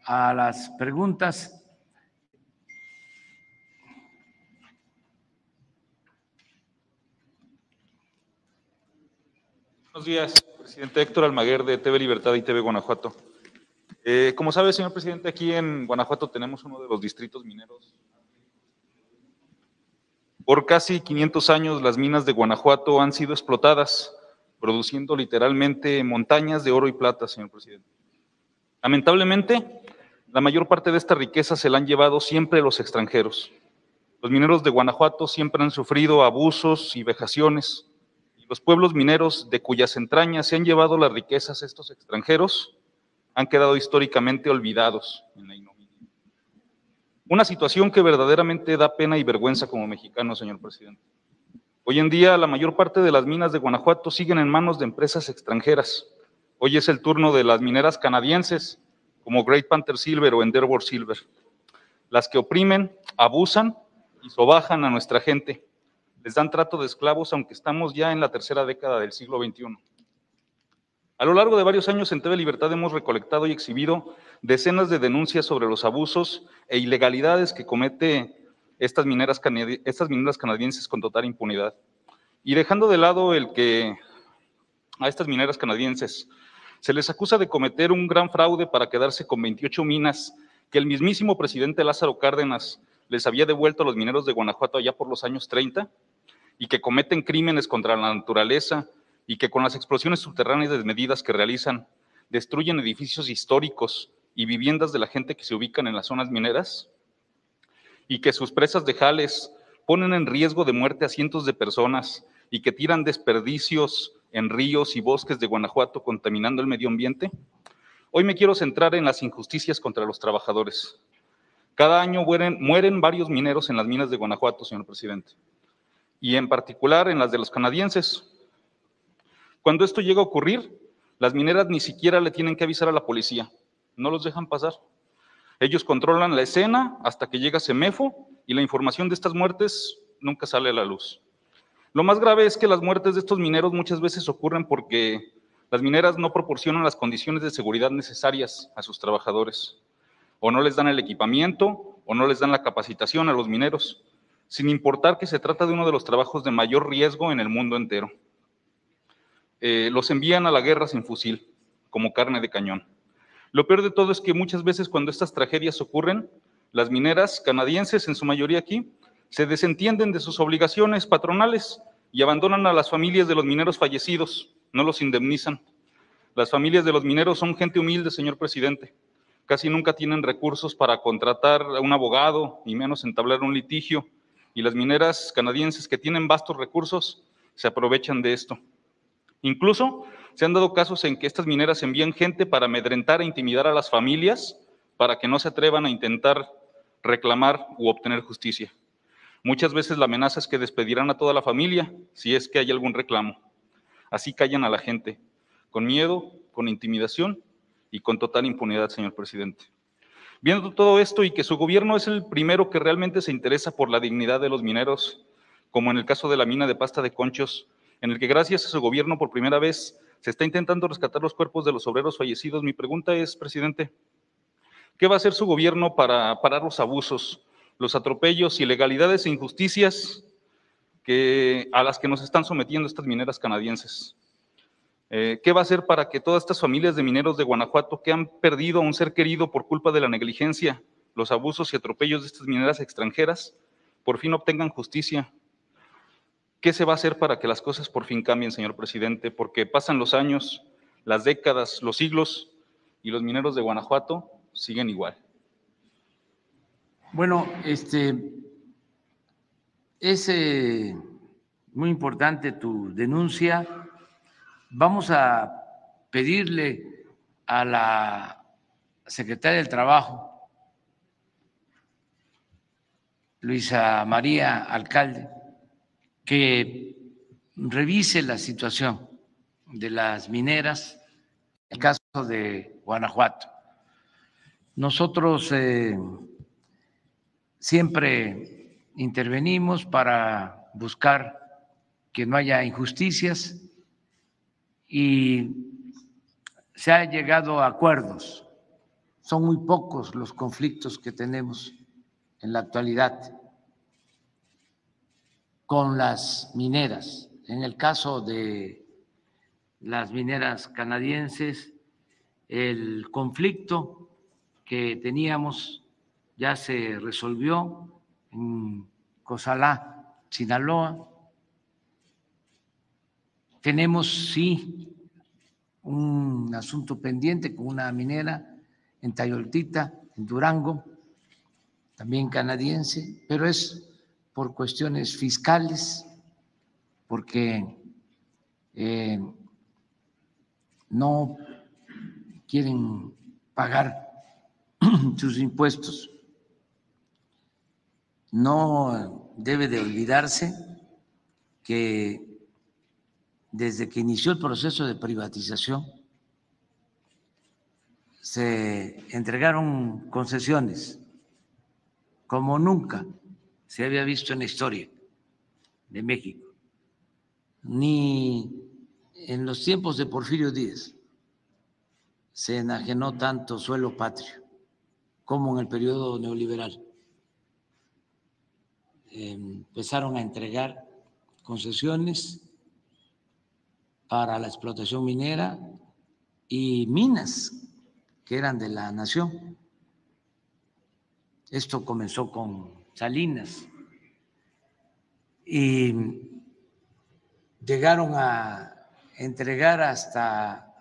a las preguntas. Buenos días, presidente. Héctor Almaguer, de TV Libertad y TV Guanajuato. Como sabe, señor presidente, aquí en Guanajuato tenemos uno de los distritos mineros. Por casi 500 años las minas de Guanajuato han sido explotadas, produciendo literalmente montañas de oro y plata, señor presidente. Lamentablemente, la mayor parte de esta riqueza se la han llevado siempre los extranjeros. Los mineros de Guanajuato siempre han sufrido abusos y vejaciones. Los pueblos mineros de cuyas entrañas se han llevado las riquezas estos extranjeros han quedado históricamente olvidados en la ignominia. Una situación que verdaderamente da pena y vergüenza como mexicano, señor presidente. Hoy en día la mayor parte de las minas de Guanajuato siguen en manos de empresas extranjeras. Hoy es el turno de las mineras canadienses, como Great Panther Silver o Endeavour Silver, las que oprimen, abusan y sobajan a nuestra gente. Les dan trato de esclavos, aunque estamos ya en la tercera década del siglo XXI. A lo largo de varios años en TV Libertad hemos recolectado y exhibido decenas de denuncias sobre los abusos e ilegalidades que comete estas mineras canadienses con total impunidad. Y dejando de lado el que a estas mineras canadienses se les acusa de cometer un gran fraude para quedarse con 28 minas que el mismísimo presidente Lázaro Cárdenas les había devuelto a los mineros de Guanajuato allá por los años 30, y que cometen crímenes contra la naturaleza y que con las explosiones subterráneas desmedidas que realizan destruyen edificios históricos y viviendas de la gente que se ubican en las zonas mineras, y que sus presas de jales ponen en riesgo de muerte a cientos de personas y que tiran desperdicios en ríos y bosques de Guanajuato contaminando el medio ambiente. Hoy me quiero centrar en las injusticias contra los trabajadores. Cada año mueren varios mineros en las minas de Guanajuato, señor presidente, y en particular en las de los canadienses. Cuando esto llega a ocurrir, las mineras ni siquiera le tienen que avisar a la policía, no los dejan pasar. Ellos controlan la escena hasta que llega Semefo y la información de estas muertes nunca sale a la luz. Lo más grave es que las muertes de estos mineros muchas veces ocurren porque las mineras no proporcionan las condiciones de seguridad necesarias a sus trabajadores, o no les dan el equipamiento, o no les dan la capacitación a los mineros, sin importar que se trata de uno de los trabajos de mayor riesgo en el mundo entero. Los envían a la guerra sin fusil, como carne de cañón. Lo peor de todo es que muchas veces cuando estas tragedias ocurren, las mineras canadienses, en su mayoría aquí, se desentienden de sus obligaciones patronales y abandonan a las familias de los mineros fallecidos, no los indemnizan. Las familias de los mineros son gente humilde, señor presidente. Casi nunca tienen recursos para contratar a un abogado, y menos entablar un litigio, y las mineras canadienses que tienen vastos recursos se aprovechan de esto. Incluso se han dado casos en que estas mineras envían gente para amedrentar e intimidar a las familias para que no se atrevan a intentar reclamar u obtener justicia. Muchas veces la amenaza es que despedirán a toda la familia si es que hay algún reclamo. Así callan a la gente, con miedo, con intimidación y con total impunidad, señor presidente. Viendo todo esto y que su gobierno es el primero que realmente se interesa por la dignidad de los mineros, como en el caso de la mina de Pasta de Conchos, en el que gracias a su gobierno por primera vez se está intentando rescatar los cuerpos de los obreros fallecidos, mi pregunta es, presidente, ¿qué va a hacer su gobierno para parar los abusos, los atropellos, ilegalidades e injusticias a las que nos están sometiendo estas mineras canadienses? ¿Qué va a hacer para que todas estas familias de mineros de Guanajuato que han perdido a un ser querido por culpa de la negligencia, los abusos y atropellos de estas mineras extranjeras, por fin obtengan justicia? ¿Qué se va a hacer para que las cosas por fin cambien, señor presidente? Porque pasan los años, las décadas, los siglos, y los mineros de Guanajuato siguen igual. Bueno, es muy importante tu denuncia. Vamos a pedirle a la secretaria del Trabajo, Luisa María Alcalde, que revise la situación de las mineras en el caso de Guanajuato. Nosotros siempre intervenimos para buscar que no haya injusticias y se ha llegado a acuerdos son muy pocos los conflictos que tenemos en la actualidad con las mineras. En el caso de las mineras canadienses, el conflicto que teníamos ya se resolvió en Cozalá, Sinaloa. Tenemos, sí, un asunto pendiente con una minera en Tayoltita, en Durango, también canadiense, pero es por cuestiones fiscales, porque no quieren pagar sus impuestos. No debe de olvidarse que desde que inició el proceso de privatización se entregaron concesiones como nunca se había visto en la historia de México, ni en los tiempos de Porfirio Díaz se enajenó tanto suelo patrio como en el periodo neoliberal. Empezaron a entregar concesiones para la explotación minera y minas que eran de la nación. Esto comenzó con Salinas y llegaron a entregar hasta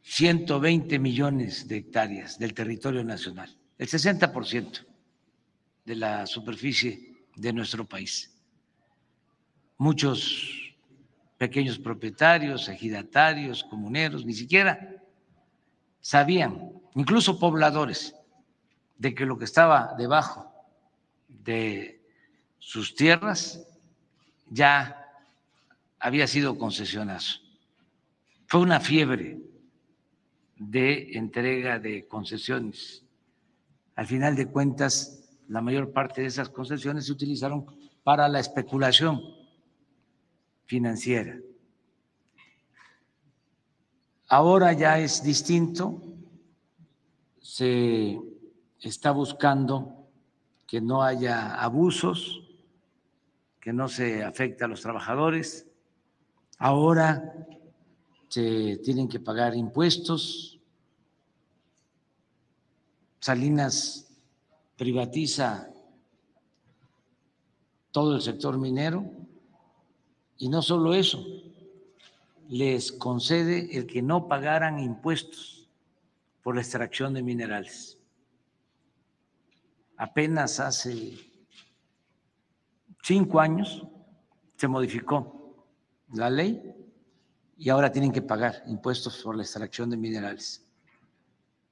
120 millones de hectáreas del territorio nacional, el 60% de la superficie de nuestro país. Muchos pequeños propietarios, ejidatarios, comuneros, ni siquiera sabían, incluso pobladores, de que lo que estaba debajo de sus tierras ya había sido concesionado. Fue una fiebre de entrega de concesiones. Al final de cuentas, la mayor parte de esas concesiones se utilizaron para la especulación financiera. Ahora ya es distinto, se está buscando que no haya abusos, que no se afecte a los trabajadores. Ahora se tienen que pagar impuestos. Salinas privatiza todo el sector minero y no solo eso, les concede el que no pagaran impuestos por la extracción de minerales. Apenas hace 5 años se modificó la ley y ahora tienen que pagar impuestos por la extracción de minerales.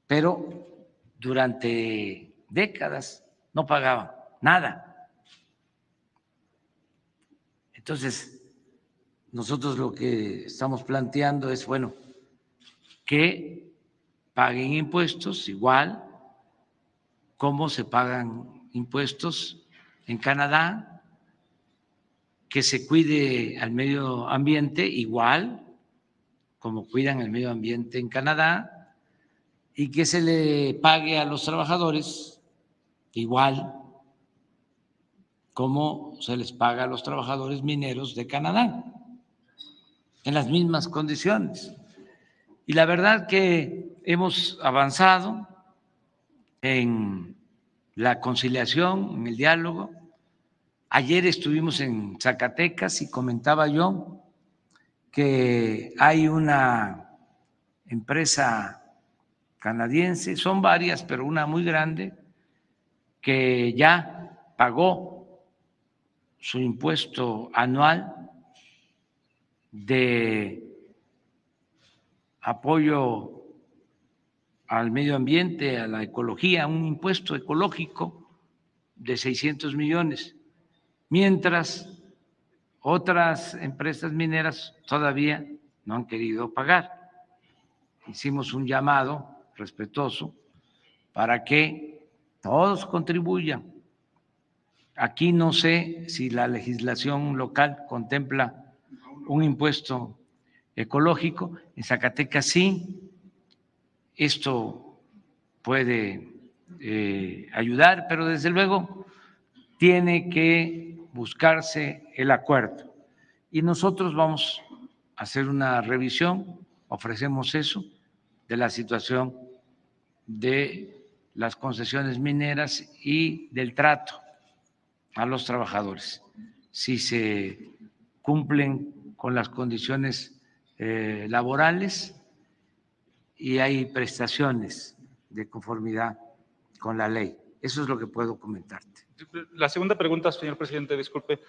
Pero durante décadas no pagaban nada. Entonces, nosotros lo que estamos planteando es, bueno, que paguen impuestos igual como se pagan impuestos en Canadá, que se cuide al medio ambiente igual como cuidan el medio ambiente en Canadá y que se le pague a los trabajadores igual como se les paga a los trabajadores mineros de Canadá, en las mismas condiciones. Y la verdad que hemos avanzado en la conciliación, en el diálogo. Ayer estuvimos en Zacatecas y comentaba yo que hay una empresa canadiense, son varias, pero una muy grande, que ya pagó su impuesto anual de apoyo al medio ambiente, a la ecología, un impuesto ecológico de 600 millones, mientras otras empresas mineras todavía no han querido pagar. Hicimos un llamado respetuoso para que todos contribuyan. Aquí no sé si la legislación local contempla un impuesto ecológico, en Zacatecas sí, esto puede ayudar, pero desde luego tiene que buscarse el acuerdo. Y nosotros vamos a hacer una revisión, ofrecemos eso, de la situación de las concesiones mineras y del trato a los trabajadores. Si se cumplen con las condiciones laborales y hay prestaciones de conformidad con la ley. Eso es lo que puedo comentarte. La segunda pregunta, señor presidente, disculpe.